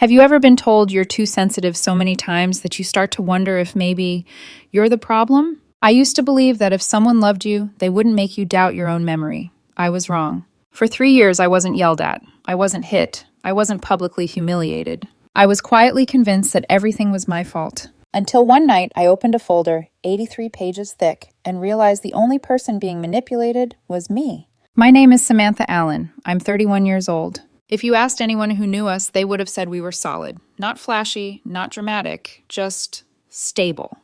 Have you ever been told you're too sensitive so many times that you start to wonder if maybe you're the problem? I used to believe that if someone loved you, they wouldn't make you doubt your own memory. I was wrong. For 3 years, I wasn't yelled at. I wasn't hit. I wasn't publicly humiliated. I was quietly convinced that everything was my fault. Until one night, I opened a folder, 83 pages thick, and realized the only person being manipulated was me. My name is Samantha Allen. I'm 31 years old. If you asked anyone who knew us, they would have said we were solid. Not flashy, not dramatic, just stable.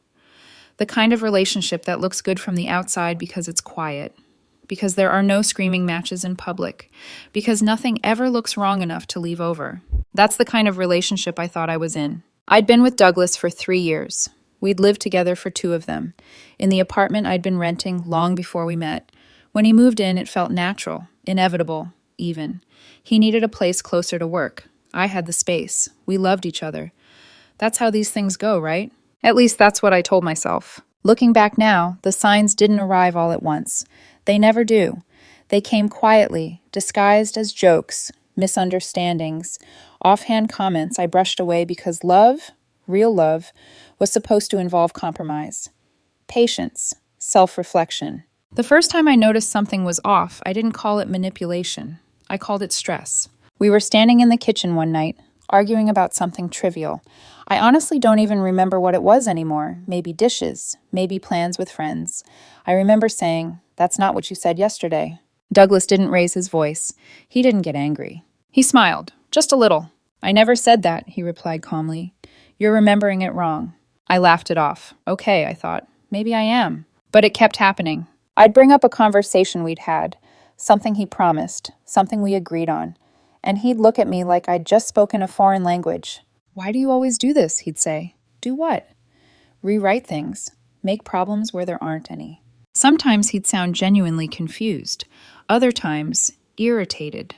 The kind of relationship that looks good from the outside because it's quiet, because there are no screaming matches in public, because nothing ever looks wrong enough to leave over. That's the kind of relationship I thought I was in. I'd been with Douglas for 3 years. We'd lived together for 2 of them, in the apartment I'd been renting long before we met. When he moved in, it felt natural, inevitable, even. He needed a place closer to work. I had the space. We loved each other. That's how these things go, right? At least that's what I told myself. Looking back now, the signs didn't arrive all at once. They never do. They came quietly, disguised as jokes, misunderstandings, offhand comments I brushed away because love, real love, was supposed to involve compromise. Patience, self-reflection. The first time I noticed something was off, I didn't call it manipulation. I called it stress. We were standing in the kitchen one night, arguing about something trivial. I honestly don't even remember what it was anymore. Maybe dishes, maybe plans with friends. I remember saying, "That's not what you said yesterday." Douglas didn't raise his voice. He didn't get angry. He smiled, just a little. "I never said that," he replied calmly. "You're remembering it wrong." I laughed it off. Okay, I thought. Maybe I am. But it kept happening. I'd bring up a conversation we'd had, something he promised, something we agreed on, and he'd look at me like I'd just spoken a foreign language. "Why do you always do this?" he'd say. "Do what?" "Rewrite things. Make problems where there aren't any." Sometimes he'd sound genuinely confused. Other times, irritated.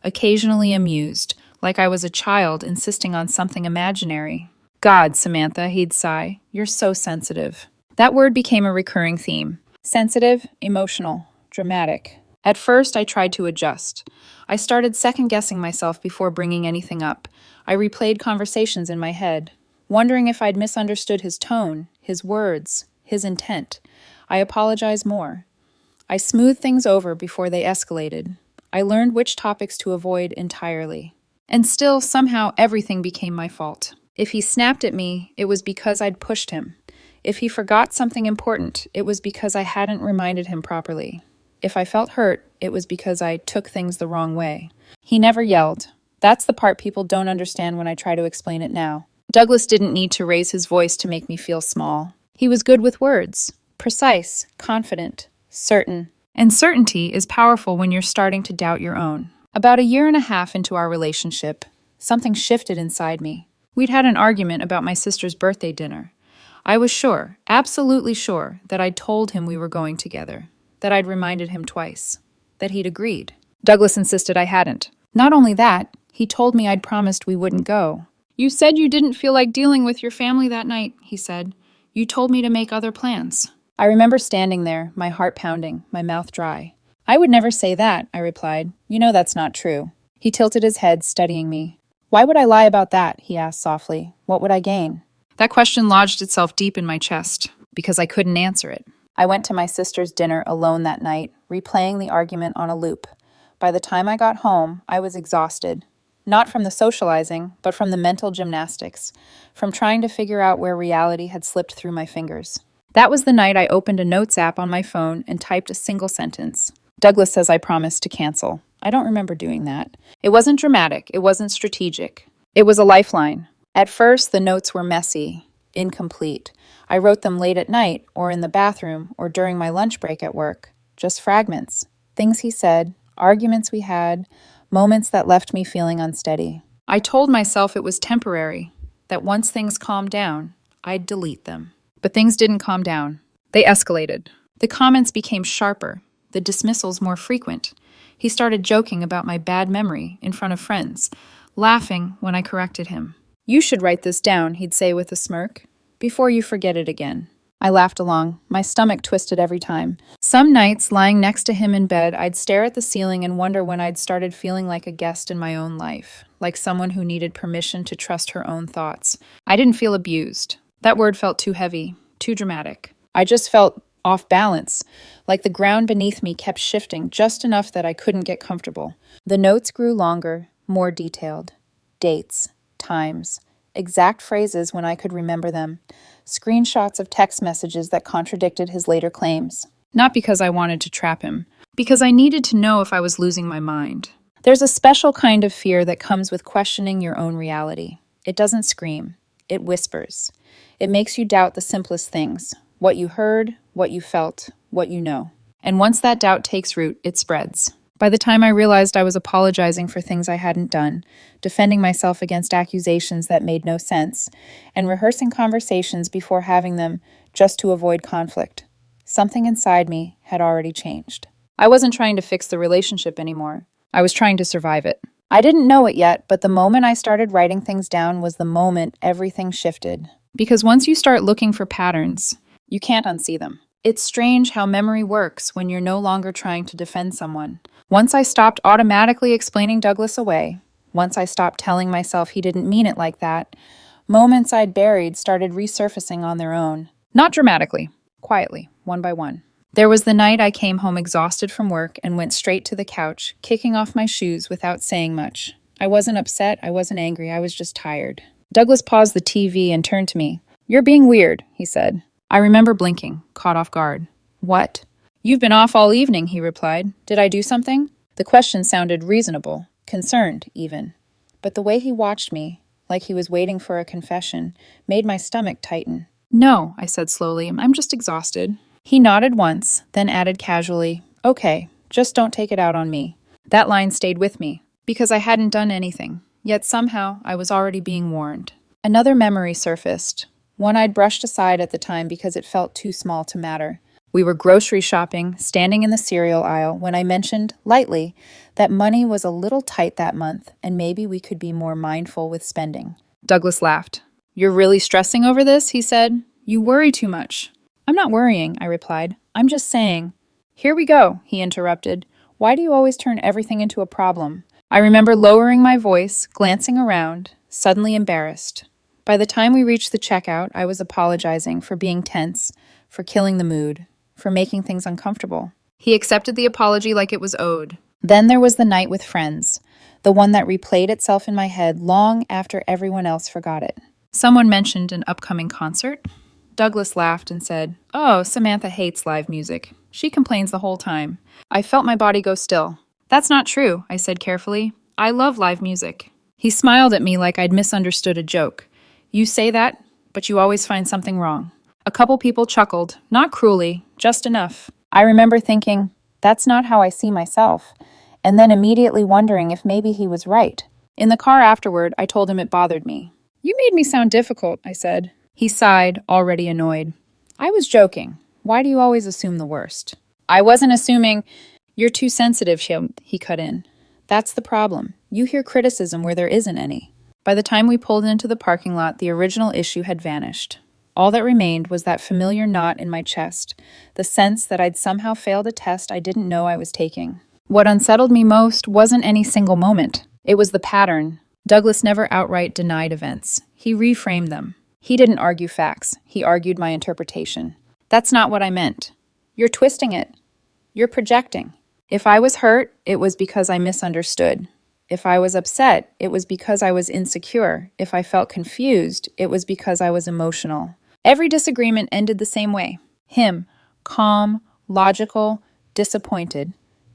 Occasionally amused, like I was a child insisting on something imaginary. "God, Samantha," he'd sigh, "you're so sensitive." That word became a recurring theme. Sensitive, emotional, dramatic. At first, I tried to adjust. I started second-guessing myself before bringing anything up. I replayed conversations in my head, wondering if I'd misunderstood his tone, his words, his intent. I apologized more. I smoothed things over before they escalated. I learned which topics to avoid entirely. And still, somehow, everything became my fault. If he snapped at me, it was because I'd pushed him. If he forgot something important, it was because I hadn't reminded him properly. If I felt hurt, it was because I took things the wrong way. He never yelled. That's the part people don't understand when I try to explain it now. Douglas didn't need to raise his voice to make me feel small. He was good with words. Precise, confident, certain. And certainty is powerful when you're starting to doubt your own. About 1.5 years into our relationship, something shifted inside me. We'd had an argument about my sister's birthday dinner. I was sure, absolutely sure, that I'd told him we were going together, that I'd reminded him twice, that he'd agreed. Douglas insisted I hadn't. Not only that, he told me I'd promised we wouldn't go. "You said you didn't feel like dealing with your family that night," he said. "You told me to make other plans." I remember standing there, my heart pounding, my mouth dry. "I would never say that," I replied. "You know that's not true." He tilted his head, studying me. "Why would I lie about that?" he asked softly. "What would I gain?" That question lodged itself deep in my chest, because I couldn't answer it. I went to my sister's dinner alone that night, replaying the argument on a loop. By the time I got home, I was exhausted. Not from the socializing, but from the mental gymnastics, from trying to figure out where reality had slipped through my fingers. That was the night I opened a notes app on my phone and typed a single sentence. "Douglas says I promised to cancel." I don't remember doing that. It wasn't dramatic. It wasn't strategic. It was a lifeline. At first, the notes were messy, incomplete. I wrote them late at night, or in the bathroom, or during my lunch break at work. Just fragments. Things he said, arguments we had, moments that left me feeling unsteady. I told myself it was temporary, that once things calmed down, I'd delete them. But things didn't calm down. They escalated. The comments became sharper, the dismissals more frequent. He started joking about my bad memory in front of friends, laughing when I corrected him. "You should write this down," he'd say with a smirk, "before you forget it again." I laughed along. My stomach twisted every time. Some nights, lying next to him in bed, I'd stare at the ceiling and wonder when I'd started feeling like a guest in my own life. like someone who needed permission to trust her own thoughts. I didn't feel abused. That word felt too heavy, too dramatic. I just felt off balance, like the ground beneath me kept shifting just enough that I couldn't get comfortable. The notes grew longer, more detailed. Dates, times, exact phrases when I could remember them, screenshots of text messages that contradicted his later claims. Not because I wanted to trap him, because I needed to know if I was losing my mind. There's a special kind of fear that comes with questioning your own reality. It doesn't scream, it whispers. It makes you doubt the simplest things, what you heard, what you felt, what you know. And once that doubt takes root, it spreads. By the time I realized I was apologizing for things I hadn't done, defending myself against accusations that made no sense, and rehearsing conversations before having them just to avoid conflict, something inside me had already changed. I wasn't trying to fix the relationship anymore. I was trying to survive it. I didn't know it yet, but the moment I started writing things down was the moment everything shifted. Because once you start looking for patterns, you can't unsee them. It's strange how memory works when you're no longer trying to defend someone. Once I stopped automatically explaining Douglas away, once I stopped telling myself he didn't mean it like that, moments I'd buried started resurfacing on their own. Not dramatically, quietly, one by one. There was the night I came home exhausted from work and went straight to the couch, kicking off my shoes without saying much. I wasn't upset, I wasn't angry, I was just tired. Douglas paused the TV and turned to me. "You're being weird," he said. I remember blinking, caught off guard. "What?" "You've been off all evening," he replied. "Did I do something?" The question sounded reasonable, concerned even. But the way he watched me, like he was waiting for a confession, made my stomach tighten. "No," I said slowly, "I'm just exhausted." He nodded once, then added casually, "Okay, just don't take it out on me." That line stayed with me, because I hadn't done anything, yet somehow I was already being warned. Another memory surfaced, one I'd brushed aside at the time because it felt too small to matter. We were grocery shopping, standing in the cereal aisle, when I mentioned, lightly, that money was a little tight that month and maybe we could be more mindful with spending. Douglas laughed. "You're really stressing over this?" he said. "You worry too much." "I'm not worrying," I replied. "I'm just saying." "Here we go," he interrupted. "Why do you always turn everything into a problem?" I remember lowering my voice, glancing around, suddenly embarrassed. By the time we reached the checkout, I was apologizing for being tense, for killing the mood, for making things uncomfortable. He accepted the apology like it was owed. Then there was the night with friends, the one that replayed itself in my head long after everyone else forgot it. Someone mentioned an upcoming concert. Douglas laughed and said, "Oh, Samantha hates live music. She complains the whole time." I felt my body go still. "That's not true," I said carefully. "I love live music." He smiled at me like I'd misunderstood a joke. "You say that, but you always find something wrong." A couple people chuckled, not cruelly, just enough. I remember thinking, that's not how I see myself, and then immediately wondering if maybe he was right. In the car afterward, I told him it bothered me. "You made me sound difficult," I said. He sighed, already annoyed. "I was joking. Why do you always assume the worst?" "I wasn't assuming. You're too sensitive," he cut in. "That's the problem. You hear criticism where there isn't any." By the time we pulled into the parking lot, the original issue had vanished. All that remained was that familiar knot in my chest, the sense that I'd somehow failed a test I didn't know I was taking. What unsettled me most wasn't any single moment. It was the pattern. Douglas never outright denied events. He reframed them. He didn't argue facts. He argued my interpretation. "That's not what I meant. You're twisting it. You're projecting." If I was hurt, it was because I misunderstood. If I was upset, it was because I was insecure. If I felt confused, it was because I was emotional. Every disagreement ended the same way. Him, calm, logical, disappointed.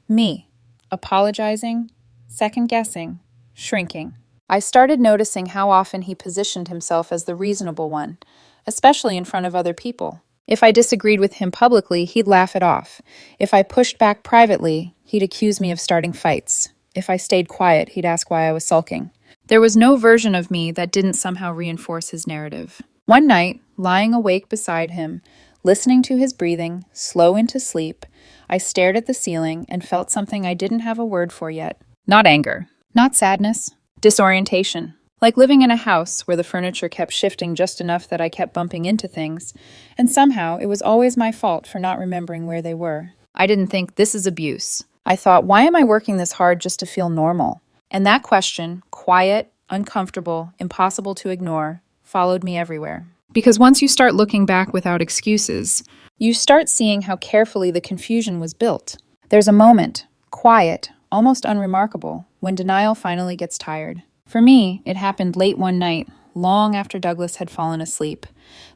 Me, apologizing, second-guessing, shrinking. I started noticing how often he positioned himself as the reasonable one, especially in front of other people. If I disagreed with him publicly, he'd laugh it off. If I pushed back privately, he'd accuse me of starting fights. If I stayed quiet, he'd ask why I was sulking. There was no version of me that didn't somehow reinforce his narrative. One night, lying awake beside him, listening to his breathing, slow into sleep, I stared at the ceiling and felt something I didn't have a word for yet. Not anger, not sadness, disorientation. Like living in a house where the furniture kept shifting just enough that I kept bumping into things, and somehow it was always my fault for not remembering where they were. I didn't think, this is abuse. I thought, why am I working this hard just to feel normal? And that question, quiet, uncomfortable, impossible to ignore, followed me everywhere. Because once you start looking back without excuses, you start seeing how carefully the confusion was built. There's a moment, quiet, almost unremarkable, when denial finally gets tired. For me, it happened late one night, long after Douglas had fallen asleep.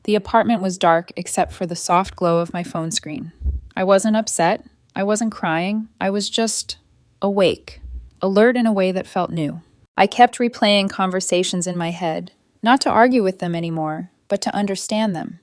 The apartment was dark except for the soft glow of my phone screen. I wasn't upset. I wasn't crying. I was just awake, alert in a way that felt new. I kept replaying conversations in my head, not to argue with them anymore, but to understand them,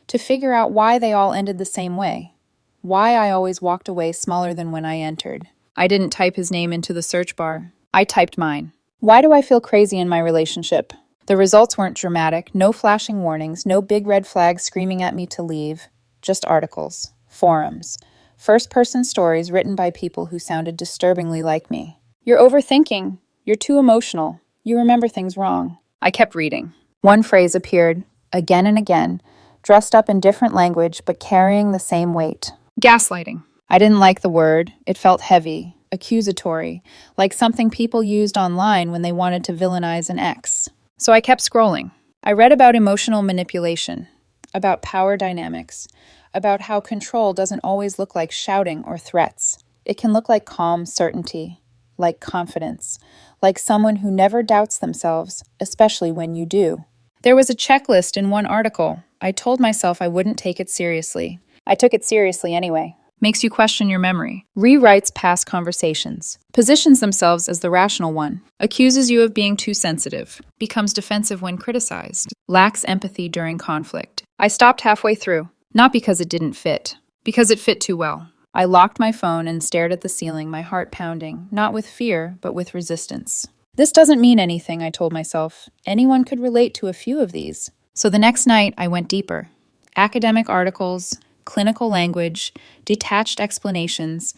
to figure out why they all ended the same way, why I always walked away smaller than when I entered. I didn't type his name into the search bar. I typed mine. Why do I feel crazy in my relationship? The results weren't dramatic, no flashing warnings, no big red flags screaming at me to leave, just articles, forums, first-person stories written by people who sounded disturbingly like me. You're overthinking. You're too emotional. You remember things wrong. I kept reading. One phrase appeared, again and again, dressed up in different language but carrying the same weight. Gaslighting. I didn't like the word. It felt heavy, accusatory, like something people used online when they wanted to villainize an ex. So I kept scrolling. I read about emotional manipulation, about power dynamics, about how control doesn't always look like shouting or threats. It can look like calm certainty, like confidence, like someone who never doubts themselves, especially when you do. There was a checklist in one article. I told myself I wouldn't take it seriously. I took it seriously anyway. Makes you question your memory. Rewrites past conversations. Positions themselves as the rational one. Accuses you of being too sensitive. Becomes defensive when criticized. Lacks empathy during conflict. I stopped halfway through. Not because it didn't fit. Because it fit too well. I locked my phone and stared at the ceiling, my heart pounding, not with fear, but with resistance. This doesn't mean anything, I told myself. Anyone could relate to a few of these. So the next night, I went deeper. Academic articles, clinical language, detached explanations.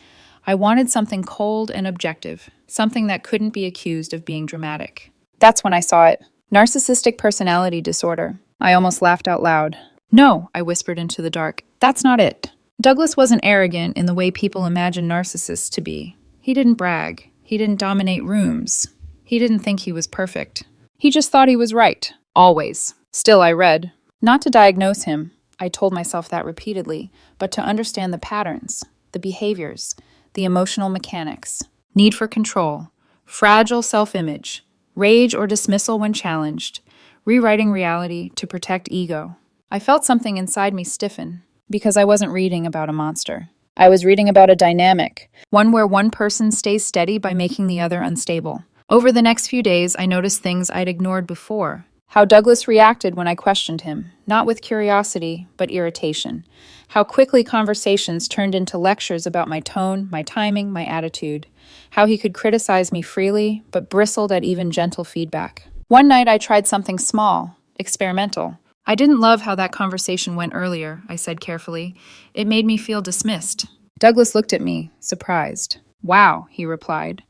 I wanted something cold and objective, something that couldn't be accused of being dramatic. That's when I saw it. Narcissistic personality disorder. I almost laughed out loud. No, I whispered into the dark. That's not it. Douglas wasn't arrogant in the way people imagine narcissists to be. He didn't brag. He didn't dominate rooms. He didn't think he was perfect. He just thought he was right. Always. Still, I read. Not to diagnose him. I told myself that repeatedly, but to understand the patterns, the behaviors, the emotional mechanics, need for control, fragile self-image, rage or dismissal when challenged, rewriting reality to protect ego. I felt something inside me stiffen, because I wasn't reading about a monster. I was reading about a dynamic, one where one person stays steady by making the other unstable. Over the next few days, I noticed things I'd ignored before. How Douglas reacted when I questioned him, not with curiosity, but irritation. How quickly conversations turned into lectures about my tone, my timing, my attitude. How he could criticize me freely, but bristled at even gentle feedback. One night I tried something small, experimental. I didn't love how that conversation went earlier, I said carefully. It made me feel dismissed. Douglas looked at me, surprised. Wow, he replied.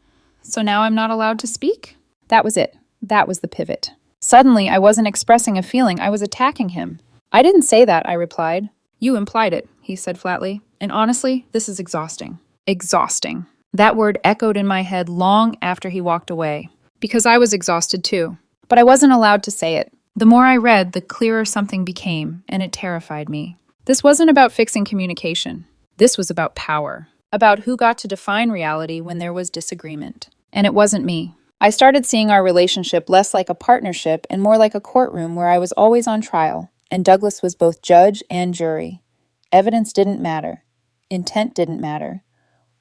So now I'm not allowed to speak? That was it. That was the pivot. Suddenly, I wasn't expressing a feeling, I was attacking him. I didn't say that, I replied. You implied it, he said flatly. And honestly, this is exhausting. Exhausting. That word echoed in my head long after he walked away. Because I was exhausted too. But I wasn't allowed to say it. The more I read, the clearer something became, and it terrified me. This wasn't about fixing communication. This was about power. About who got to define reality when there was disagreement. And it wasn't me. I started seeing our relationship less like a partnership and more like a courtroom where I was always on trial, and Douglas was both judge and jury. Evidence didn't matter. Intent didn't matter.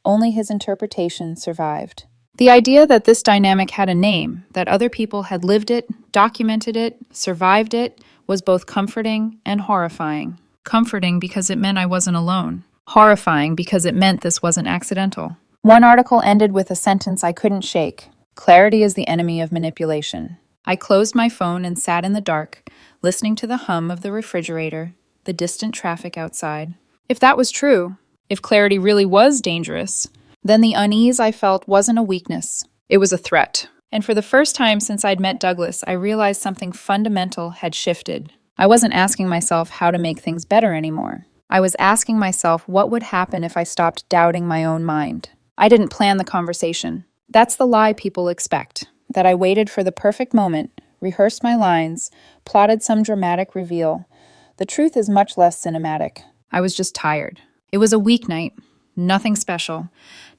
Only his interpretation survived. The idea that this dynamic had a name, that other people had lived it, documented it, survived it, was both comforting and horrifying. Comforting because it meant I wasn't alone. Horrifying because it meant this wasn't accidental. One article ended with a sentence I couldn't shake. Clarity is the enemy of manipulation. I closed my phone and sat in the dark, listening to the hum of the refrigerator, the distant traffic outside. If that was true, if clarity really was dangerous, then the unease I felt wasn't a weakness. It was a threat. And for the first time since I'd met Douglas, I realized something fundamental had shifted. I wasn't asking myself how to make things better anymore. I was asking myself what would happen if I stopped doubting my own mind. I didn't plan the conversation. That's the lie people expect, that I waited for the perfect moment, rehearsed my lines, plotted some dramatic reveal. The truth is much less cinematic. I was just tired. It was a weeknight. Nothing special.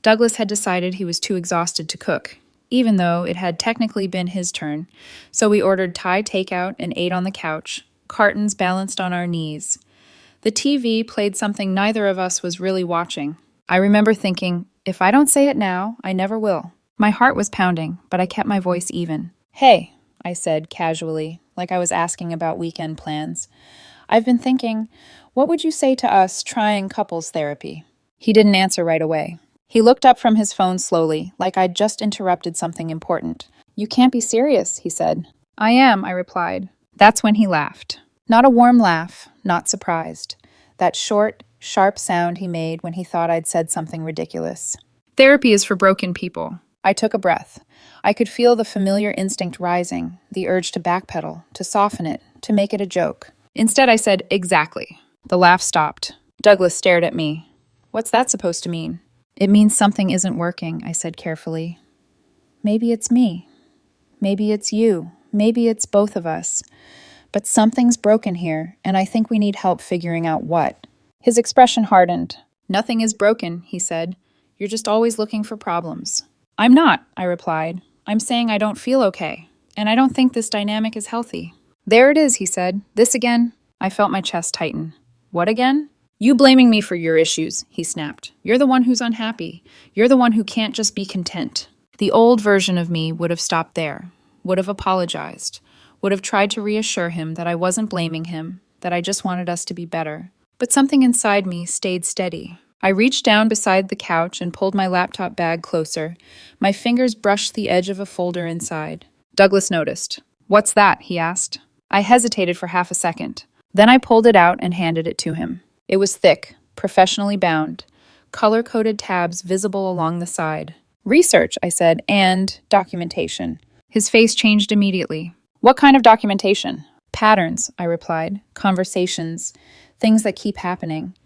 Douglas had decided he was too exhausted to cook, even though it had technically been his turn. So we ordered Thai takeout and ate on the couch, cartons balanced on our knees. The TV played something neither of us was really watching. I remember thinking, if I don't say it now, I never will. My heart was pounding, but I kept my voice even. Hey, I said casually, like I was asking about weekend plans. I've been thinking, what would you say to us trying couples therapy? He didn't answer right away. He looked up from his phone slowly, like I'd just interrupted something important. You can't be serious, he said. I am, I replied. That's when he laughed. Not a warm laugh, not surprised. That short, sharp sound he made when he thought I'd said something ridiculous. Therapy is for broken people. I took a breath. I could feel the familiar instinct rising, the urge to backpedal, to soften it, to make it a joke. Instead, I said, exactly. The laugh stopped. Douglas stared at me. What's that supposed to mean? It means something isn't working, I said carefully. Maybe it's me. Maybe it's you. Maybe it's both of us. But something's broken here, and I think we need help figuring out what. His expression hardened. Nothing is broken, he said. You're just always looking for problems. I'm not, I replied. I'm saying I don't feel okay, and I don't think this dynamic is healthy. There it is, he said. This again? I felt my chest tighten. What again? You blaming me for your issues, he snapped. You're the one who's unhappy. You're the one who can't just be content. The old version of me would have stopped there, would have apologized, would have tried to reassure him that I wasn't blaming him, that I just wanted us to be better. But something inside me stayed steady. I reached down beside the couch and pulled my laptop bag closer. My fingers brushed the edge of a folder inside. Douglas noticed. What's that? He asked. I hesitated for half a second. Then I pulled it out and handed it to him. It was thick, professionally bound, color-coded tabs visible along the side. Research, I said, and documentation. His face changed immediately. What kind of documentation? Patterns, I replied. Conversations. Things that keep happening.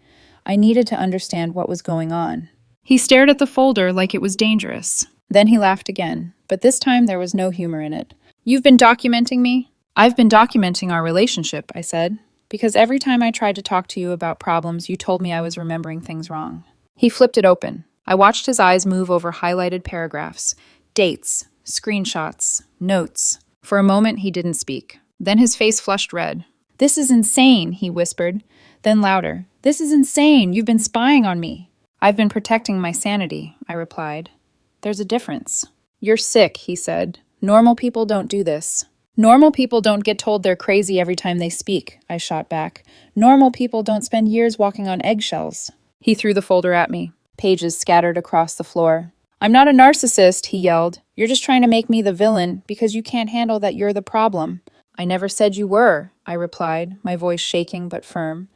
I needed to understand what was going on. He stared at the folder like it was dangerous. Then he laughed again, but this time there was no humor in it. You've been documenting me? I've been documenting our relationship, I said, because every time I tried to talk to you about problems, you told me I was remembering things wrong. He flipped it open. I watched his eyes move over highlighted paragraphs, dates, screenshots, notes. For a moment, he didn't speak. Then his face flushed red. This is insane, he whispered. Then louder. This is insane. You've been spying on me. I've been protecting my sanity, I replied. There's a difference. You're sick, he said. Normal people don't do this. Normal people don't get told they're crazy every time they speak, I shot back. Normal people don't spend years walking on eggshells. He threw the folder at me. Pages scattered across the floor. I'm not a narcissist, he yelled. You're just trying to make me the villain because you can't handle that you're the problem. I never said you were, I replied, my voice shaking but firm.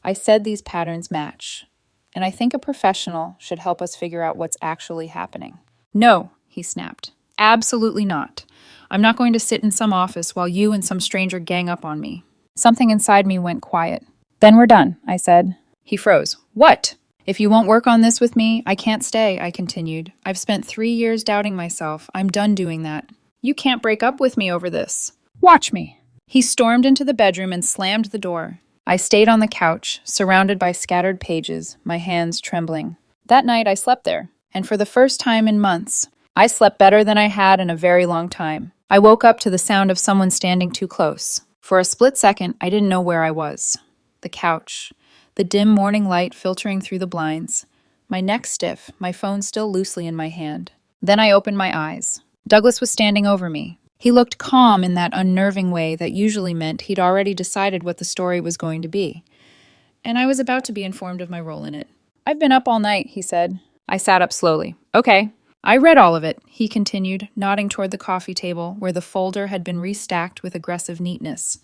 I said these patterns match, and I think a professional should help us figure out what's actually happening. No, he snapped. Absolutely not. I'm not going to sit in some office while you and some stranger gang up on me. Something inside me went quiet. Then we're done, I said. He froze. What? If you won't work on this with me, I can't stay, I continued. I've spent 3 years doubting myself. I'm done doing that. You can't break up with me over this. Watch me. He stormed into the bedroom and slammed the door. I stayed on the couch, surrounded by scattered pages, my hands trembling. That night I slept there, and for the first time in months, I slept better than I had in a very long time. I woke up to the sound of someone standing too close. For a split second, I didn't know where I was. The couch, the dim morning light filtering through the blinds, my neck stiff, my phone still loosely in my hand. Then I opened my eyes. Douglas was standing over me. He looked calm in that unnerving way that usually meant he'd already decided what the story was going to be. And I was about to be informed of my role in it. I've been up all night, he said. I sat up slowly. Okay. I read all of it, he continued, nodding toward the coffee table where the folder had been restacked with aggressive neatness.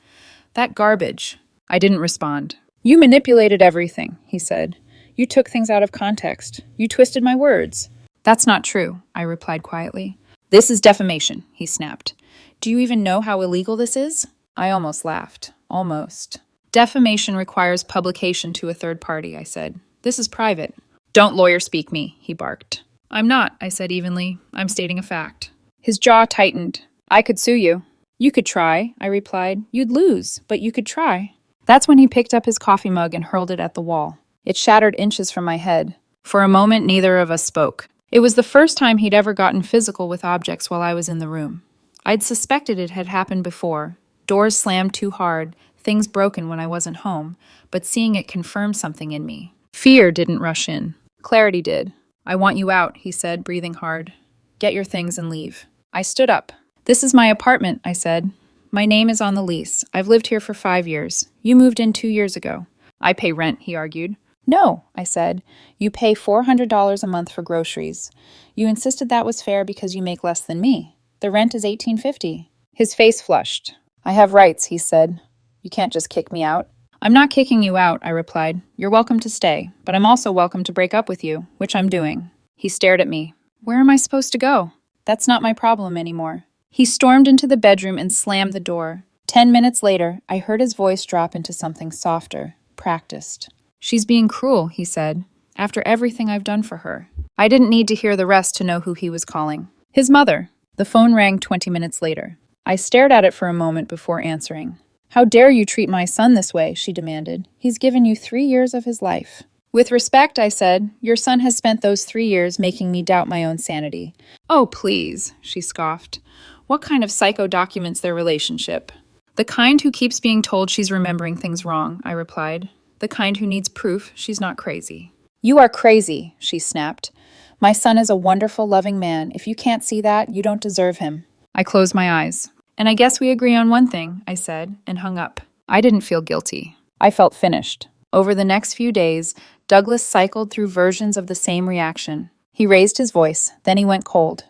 That garbage. I didn't respond. You manipulated everything, he said. You took things out of context. You twisted my words. That's not true, I replied quietly. This is defamation, he snapped. Do you even know how illegal this is? I almost laughed. Almost. Defamation requires publication to a third party, I said. This is private. Don't lawyer speak me, he barked. I'm not, I said evenly. I'm stating a fact. His jaw tightened. I could sue you. You could try, I replied. You'd lose, but you could try. That's when he picked up his coffee mug and hurled it at the wall. It shattered inches from my head. For a moment, neither of us spoke. It was the first time he'd ever gotten physical with objects while I was in the room. I'd suspected it had happened before. Doors slammed too hard, things broken when I wasn't home, but seeing it confirmed something in me. Fear didn't rush in. Clarity did. I want you out, he said, breathing hard. Get your things and leave. I stood up. This is my apartment, I said. My name is on the lease. I've lived here for 5 years. You moved in 2 years ago. I pay rent, he argued. No, I said. You pay $400 a month for groceries. You insisted that was fair because you make less than me. The rent is $18.50. His face flushed. I have rights, he said. You can't just kick me out. I'm not kicking you out, I replied. You're welcome to stay, but I'm also welcome to break up with you, which I'm doing. He stared at me. Where am I supposed to go? That's not my problem anymore. He stormed into the bedroom and slammed the door. 10 minutes later, I heard his voice drop into something softer, practiced. She's being cruel, he said, after everything I've done for her. I didn't need to hear the rest to know who he was calling. His mother. The phone rang 20 minutes later. I stared at it for a moment before answering. How dare you treat my son this way, she demanded. He's given you 3 years of his life. With respect, I said, your son has spent those 3 years making me doubt my own sanity. Oh, please, she scoffed. What kind of psycho documents their relationship? The kind who keeps being told she's remembering things wrong, I replied. The kind who needs proof she's not crazy. You are crazy, she snapped. My son is a wonderful, loving man. If you can't see that, you don't deserve him. I closed my eyes. And I guess we agree on one thing, I said, and hung up. I didn't feel guilty. I felt finished. Over the next few days, Douglas cycled through versions of the same reaction. He raised his voice, then he went cold.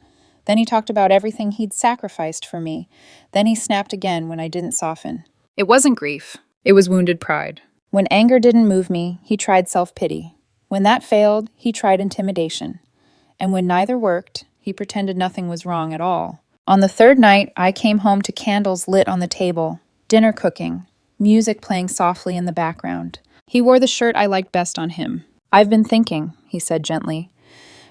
Then he talked about everything he'd sacrificed for me. Then he snapped again when I didn't soften. It wasn't grief. It was wounded pride. When anger didn't move me, he tried self-pity. When that failed, he tried intimidation. And when neither worked, he pretended nothing was wrong at all. On the third night, I came home to candles lit on the table, dinner cooking, music playing softly in the background. He wore the shirt I liked best on him. I've been thinking, he said gently.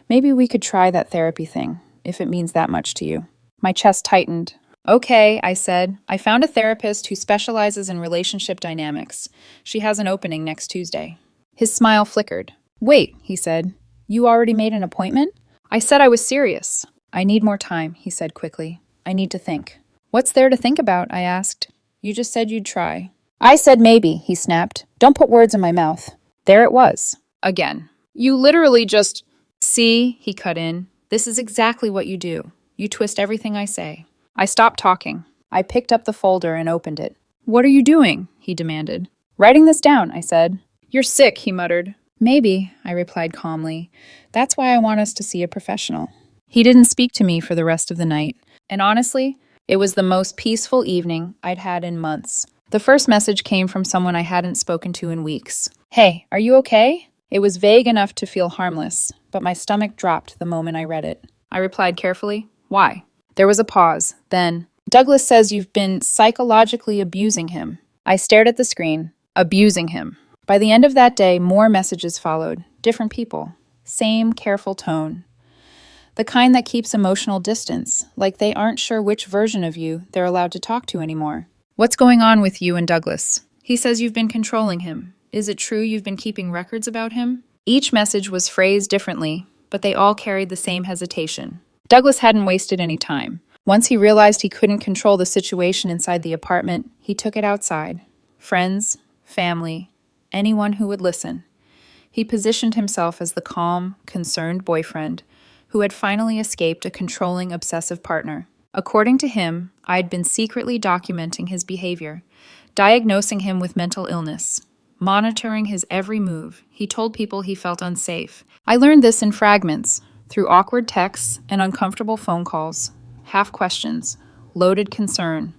Maybe we could try that therapy thing, if it means that much to you. My chest tightened. Okay, I said. I found a therapist who specializes in relationship dynamics. She has an opening next Tuesday. His smile flickered. Wait, he said. You already made an appointment? I said I was serious. I need more time, he said quickly. I need to think. What's there to think about? I asked. You just said you'd try. I said maybe, he snapped. Don't put words in my mouth. There it was. Again. You literally just... See, he cut in. This is exactly what you do. You twist everything I say. I stopped talking. I picked up the folder and opened it. What are you doing? He demanded. Writing this down, I said. You're sick, he muttered. Maybe, I replied calmly. That's why I want us to see a professional. He didn't speak to me for the rest of the night. And honestly, it was the most peaceful evening I'd had in months. The first message came from someone I hadn't spoken to in weeks. Hey, are you okay? It was vague enough to feel harmless, but my stomach dropped the moment I read it. I replied carefully, why? There was a pause. Then, Douglas says you've been psychologically abusing him. I stared at the screen. Abusing him. By the end of that day, more messages followed. Different people. Same careful tone. The kind that keeps emotional distance, like they aren't sure which version of you they're allowed to talk to anymore. What's going on with you and Douglas? He says you've been controlling him. Is it true you've been keeping records about him? Each message was phrased differently, but they all carried the same hesitation. Douglas hadn't wasted any time. Once he realized he couldn't control the situation inside the apartment, he took it outside. Friends, family, anyone who would listen. He positioned himself as the calm, concerned boyfriend who had finally escaped a controlling, obsessive partner. According to him, I'd been secretly documenting his behavior, diagnosing him with mental illness, monitoring his every move. He told people he felt unsafe. I learned this in fragments, through awkward texts and uncomfortable phone calls, half questions, loaded concern,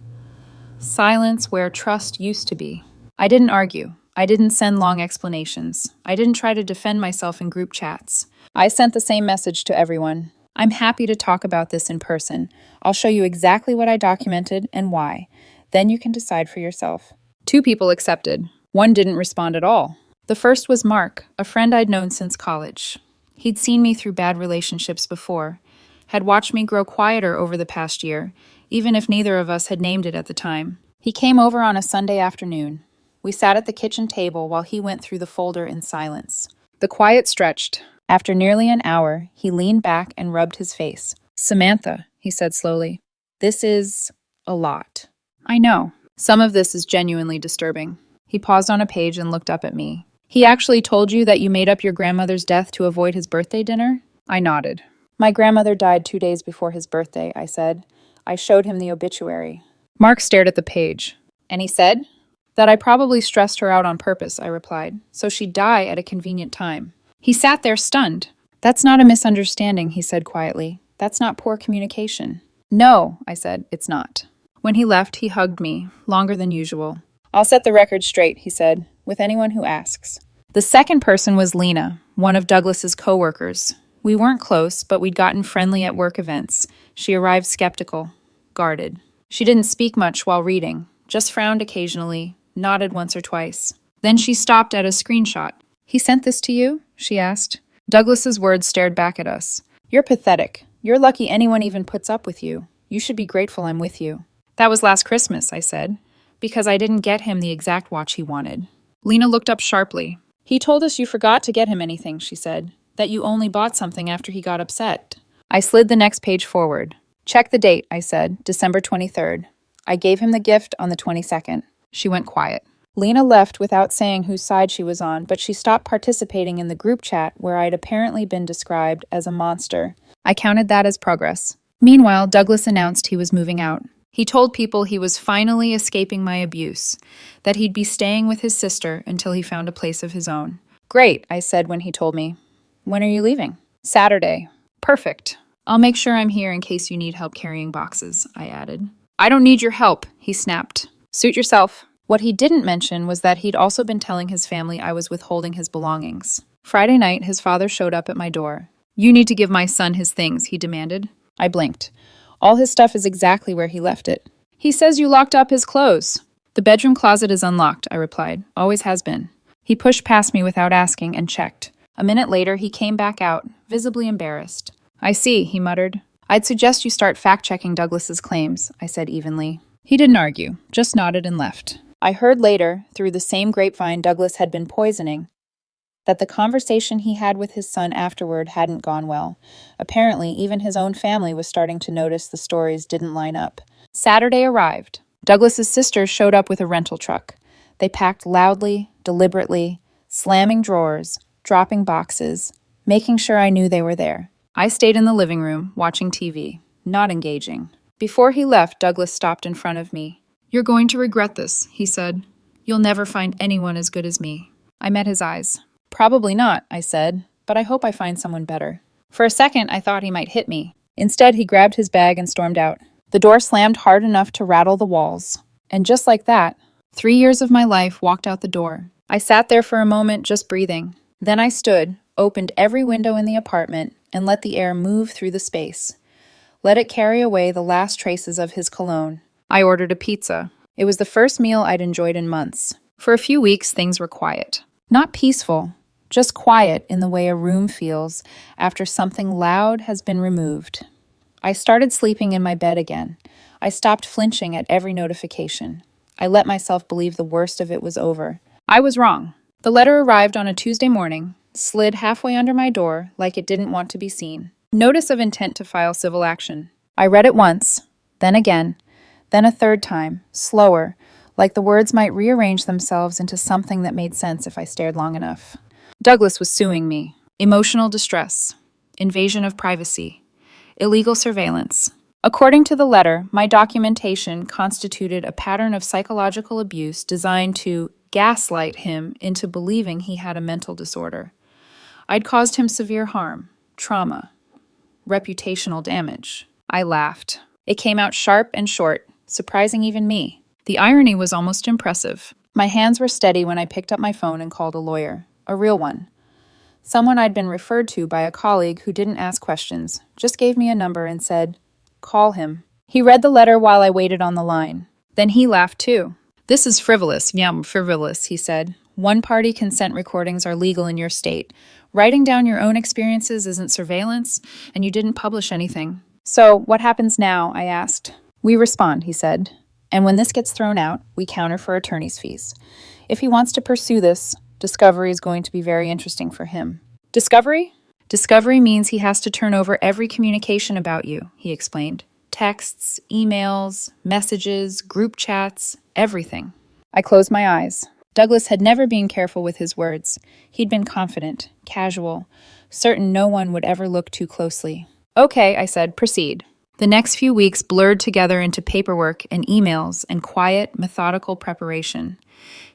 silence where trust used to be. I didn't argue. I didn't send long explanations. I didn't try to defend myself in group chats. I sent the same message to everyone. I'm happy to talk about this in person. I'll show you exactly what I documented and why. Then you can decide for yourself. 2 people accepted. 1 didn't respond at all. The first was Mark, a friend I'd known since college. He'd seen me through bad relationships before, had watched me grow quieter over the past year, even if neither of us had named it at the time. He came over on a Sunday afternoon. We sat at the kitchen table while he went through the folder in silence. The quiet stretched. After nearly an hour, he leaned back and rubbed his face. "Samantha," he said slowly, "this is a lot." "I know. Some of this is genuinely disturbing." He paused on a page and looked up at me. "He actually told you that you made up your grandmother's death to avoid his birthday dinner?" I nodded. "My grandmother died 2 days before his birthday," I said. I showed him the obituary. Mark stared at the page. "And he said?" "That I probably stressed her out on purpose," I replied, "so she'd die at a convenient time." He sat there stunned. "That's not a misunderstanding," he said quietly. "That's not poor communication." "No," I said, "it's not." When he left, he hugged me, longer than usual. "I'll set the record straight," he said, "with anyone who asks." The second person was Lena, one of Douglas's coworkers. We weren't close, but we'd gotten friendly at work events. She arrived skeptical, guarded. She didn't speak much while reading, just frowned occasionally, nodded once or twice. Then she stopped at a screenshot. "He sent this to you?" she asked. Douglas's words stared back at us. "You're pathetic. You're lucky anyone even puts up with you. You should be grateful I'm with you." "That was last Christmas," I said, "because I didn't get him the exact watch he wanted." Lena looked up sharply. "He told us you forgot to get him anything," she said, "that you only bought something after he got upset." I slid the next page forward. "Check the date," I said, "December 23rd. I gave him the gift on the 22nd. She went quiet. Lena left without saying whose side she was on, but she stopped participating in the group chat where I'd apparently been described as a monster. I counted that as progress. Meanwhile, Douglas announced he was moving out. He told people he was finally escaping my abuse, that he'd be staying with his sister until he found a place of his own. "Great," I said when he told me. "When are you leaving?" "Saturday." "Perfect. I'll make sure I'm here in case you need help carrying boxes," I added. "I don't need your help," he snapped. "Suit yourself." What he didn't mention was that he'd also been telling his family I was withholding his belongings. Friday night, his father showed up at my door. "You need to give my son his things," he demanded. I blinked. "All his stuff is exactly where he left it." "He says you locked up his clothes." "The bedroom closet is unlocked," I replied. "Always has been." He pushed past me without asking and checked. A minute later, he came back out, visibly embarrassed. "I see," he muttered. "I'd suggest you start fact-checking Douglas's claims," I said evenly. He didn't argue, just nodded and left. I heard later, through the same grapevine Douglas had been poisoning, that the conversation he had with his son afterward hadn't gone well. Apparently, even his own family was starting to notice the stories didn't line up. Saturday arrived. Douglas's sister showed up with a rental truck. They packed loudly, deliberately, slamming drawers, dropping boxes, making sure I knew they were there. I stayed in the living room, watching TV, not engaging. Before he left, Douglas stopped in front of me. "You're going to regret this," he said. "You'll never find anyone as good as me." I met his eyes. "Probably not," I said, "but I hope I find someone better." For a second, I thought he might hit me. Instead, he grabbed his bag and stormed out. The door slammed hard enough to rattle the walls. And just like that, 3 years of my life walked out the door. I sat there for a moment, just breathing. Then I stood, opened every window in the apartment, and let the air move through the space. Let it carry away the last traces of his cologne. I ordered a pizza. It was the first meal I'd enjoyed in months. For a few weeks, things were quiet. Not peaceful, just quiet in the way a room feels after something loud has been removed. I started sleeping in my bed again. I stopped flinching at every notification. I let myself believe the worst of it was over. I was wrong. The letter arrived on a Tuesday morning, slid halfway under my door like it didn't want to be seen. Notice of intent to file civil action. I read it once, then again, then a third time, slower, like the words might rearrange themselves into something that made sense if I stared long enough. Douglas was suing me. Emotional distress, invasion of privacy, illegal surveillance. According to the letter, my documentation constituted a pattern of psychological abuse designed to gaslight him into believing he had a mental disorder. I'd caused him severe harm, trauma, reputational damage. I laughed. It came out sharp and short, surprising even me. The irony was almost impressive. My hands were steady when I picked up my phone and called a lawyer, a real one. Someone I'd been referred to by a colleague who didn't ask questions, just gave me a number and said, "Call him." He read the letter while I waited on the line. Then he laughed too. "This is frivolous, frivolous," he said. One-party consent recordings are legal in your state. Writing down your own experiences isn't surveillance, and you didn't publish anything. So, what happens now? I asked. We respond, he said. And when this gets thrown out, we counter for attorney's fees. If he wants to pursue this, discovery is going to be very interesting for him. Discovery? Discovery means he has to turn over every communication about you, he explained. Texts, emails, messages, group chats, everything. I closed my eyes. Douglas had never been careful with his words. He'd been confident, casual, certain no one would ever look too closely. Okay, I said, proceed. The next few weeks blurred together into paperwork and emails and quiet, methodical preparation.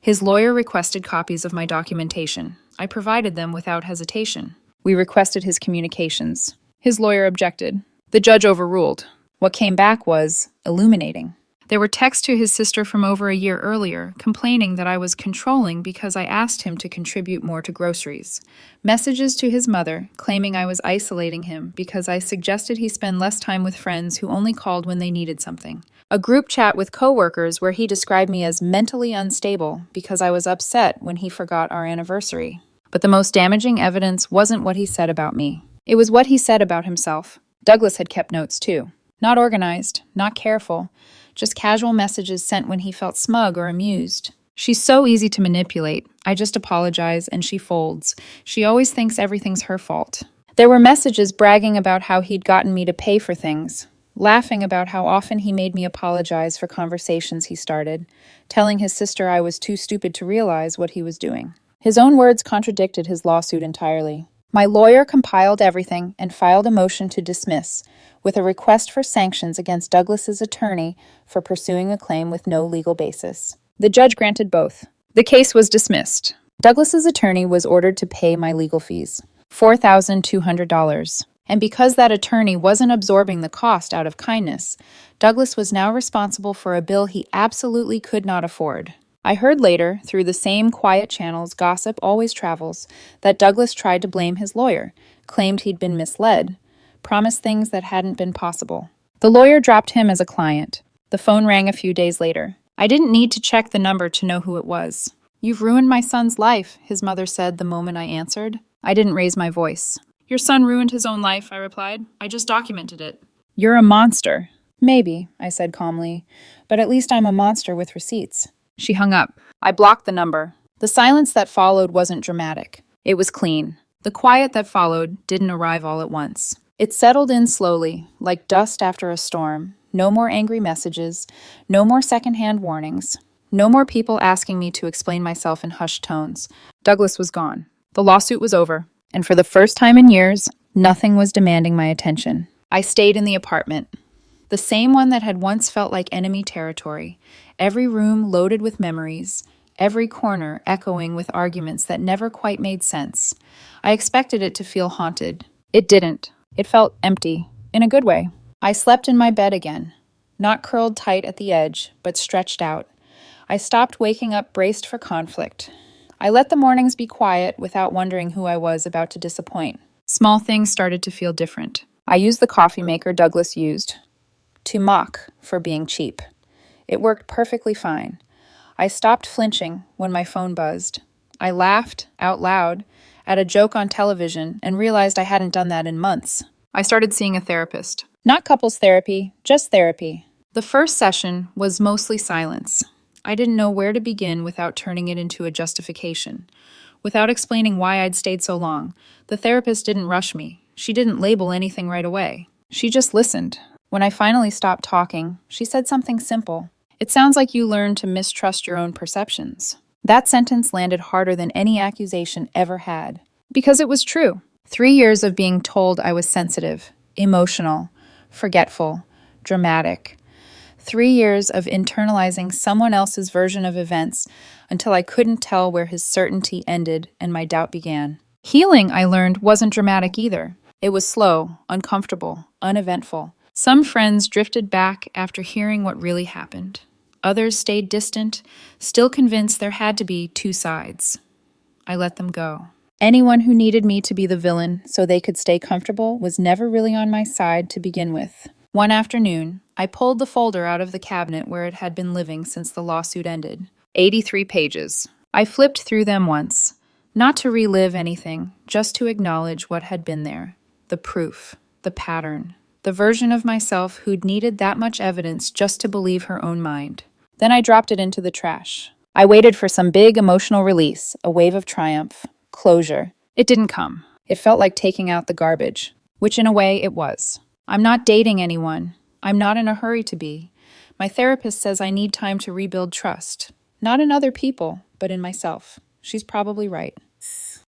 His lawyer requested copies of my documentation. I provided them without hesitation. We requested his communications. His lawyer objected. The judge overruled. What came back was illuminating. There were texts to his sister from over a year earlier, complaining that I was controlling because I asked him to contribute more to groceries. Messages to his mother, claiming I was isolating him because I suggested he spend less time with friends who only called when they needed something. A group chat with coworkers where he described me as mentally unstable because I was upset when he forgot our anniversary. But the most damaging evidence wasn't what he said about me. It was what he said about himself. Douglas had kept notes too. Not organized, not careful. Just casual messages sent when he felt smug or amused. She's so easy to manipulate. I just apologize and she folds. She always thinks everything's her fault. There were messages bragging about how he'd gotten me to pay for things, laughing about how often he made me apologize for conversations he started, telling his sister I was too stupid to realize what he was doing. His own words contradicted his lawsuit entirely. My lawyer compiled everything and filed a motion to dismiss, with a request for sanctions against Douglas's attorney for pursuing a claim with no legal basis. The judge granted both. The case was dismissed. Douglas's attorney was ordered to pay my legal fees, $4,200. And because that attorney wasn't absorbing the cost out of kindness, Douglas was now responsible for a bill he absolutely could not afford. I heard later, through the same quiet channels gossip always travels, that Douglas tried to blame his lawyer, claimed he'd been misled, promised things that hadn't been possible. The lawyer dropped him as a client. The phone rang a few days later. I didn't need to check the number to know who it was. You've ruined my son's life, his mother said the moment I answered. I didn't raise my voice. Your son ruined his own life, I replied. I just documented it. You're a monster. Maybe, I said calmly, but at least I'm a monster with receipts. She hung up. I blocked the number. The silence that followed wasn't dramatic. It was clean. The quiet that followed didn't arrive all at once. It settled in slowly, like dust after a storm. No more angry messages, no more secondhand warnings, no more people asking me to explain myself in hushed tones. Douglas was gone. The lawsuit was over, and for the first time in years, nothing was demanding my attention. I stayed in the apartment, the same one that had once felt like enemy territory, every room loaded with memories, every corner echoing with arguments that never quite made sense. I expected it to feel haunted. It didn't. It felt empty, in a good way. I slept in my bed again, not curled tight at the edge, but stretched out. I stopped waking up braced for conflict. I let the mornings be quiet without wondering who I was about to disappoint. Small things started to feel different. I used the coffee maker Douglas used to mock for being cheap. It worked perfectly fine. I stopped flinching when my phone buzzed. I laughed, out loud, at a joke on television and realized I hadn't done that in months. I started seeing a therapist. Not couples therapy, just therapy. The first session was mostly silence. I didn't know where to begin without turning it into a justification. Without explaining why I'd stayed so long, the therapist didn't rush me. She didn't label anything right away. She just listened. When I finally stopped talking, she said something simple. It sounds like you learned to mistrust your own perceptions. That sentence landed harder than any accusation ever had. Because it was true. 3 years of being told I was sensitive, emotional, forgetful, dramatic. 3 years of internalizing someone else's version of events until I couldn't tell where his certainty ended and my doubt began. Healing, I learned, wasn't dramatic either. It was slow, uncomfortable, uneventful. Some friends drifted back after hearing what really happened. Others stayed distant, still convinced there had to be two sides. I let them go. Anyone who needed me to be the villain so they could stay comfortable was never really on my side to begin with. One afternoon, I pulled the folder out of the cabinet where it had been living since the lawsuit ended. 83 pages. I flipped through them once, not to relive anything, just to acknowledge what had been there. The proof, the pattern, the version of myself who'd needed that much evidence just to believe her own mind. Then I dropped it into the trash. I waited for some big emotional release, a wave of triumph, closure. It didn't come. It felt like taking out the garbage, which in a way it was. I'm not dating anyone. I'm not in a hurry to be. My therapist says I need time to rebuild trust. Not in other people, but in myself. She's probably right.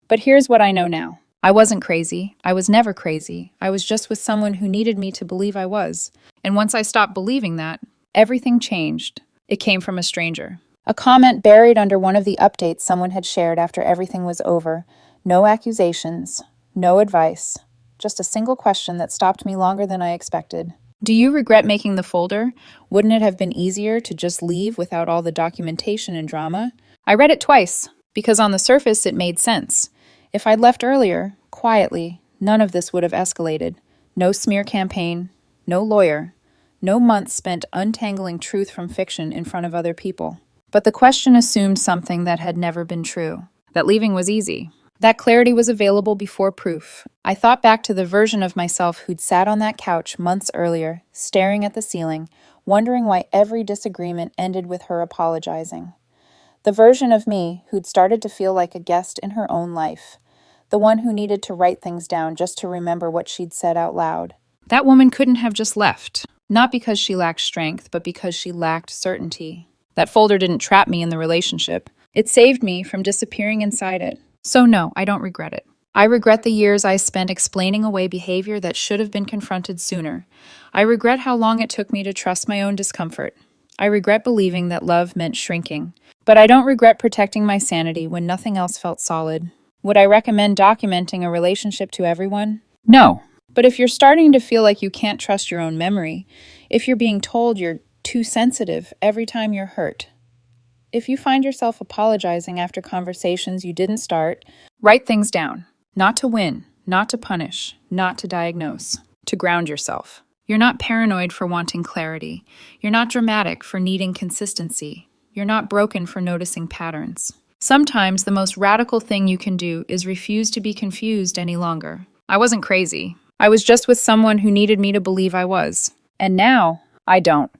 But here's what I know now. I wasn't crazy. I was never crazy. I was just with someone who needed me to believe I was. And once I stopped believing that, everything changed. It came from a stranger. A comment buried under one of the updates someone had shared after everything was over. No accusations, no advice, just a single question that stopped me longer than I expected. Do you regret making the folder? Wouldn't it have been easier to just leave without all the documentation and drama? I read it twice, because on the surface it made sense. If I'd left earlier, quietly, none of this would have escalated. No smear campaign, no lawyer, no months spent untangling truth from fiction in front of other people. But the question assumed something that had never been true, that leaving was easy. That clarity was available before proof. I thought back to the version of myself who'd sat on that couch months earlier, staring at the ceiling, wondering why every disagreement ended with her apologizing. The version of me who'd started to feel like a guest in her own life. The one who needed to write things down just to remember what she'd said out loud. That woman couldn't have just left. Not because she lacked strength, but because she lacked certainty. That folder didn't trap me in the relationship. It saved me from disappearing inside it. So no, I don't regret it. I regret the years I spent explaining away behavior that should have been confronted sooner. I regret how long it took me to trust my own discomfort. I regret believing that love meant shrinking. But I don't regret protecting my sanity when nothing else felt solid. Would I recommend documenting a relationship to everyone? No. But if you're starting to feel like you can't trust your own memory, if you're being told you're too sensitive every time you're hurt, if you find yourself apologizing after conversations you didn't start, write things down. Not to win, not to punish, not to diagnose, to ground yourself. You're not paranoid for wanting clarity. You're not dramatic for needing consistency. You're not broken for noticing patterns. Sometimes the most radical thing you can do is refuse to be confused any longer. I wasn't crazy. I was just with someone who needed me to believe I was. And now, I don't.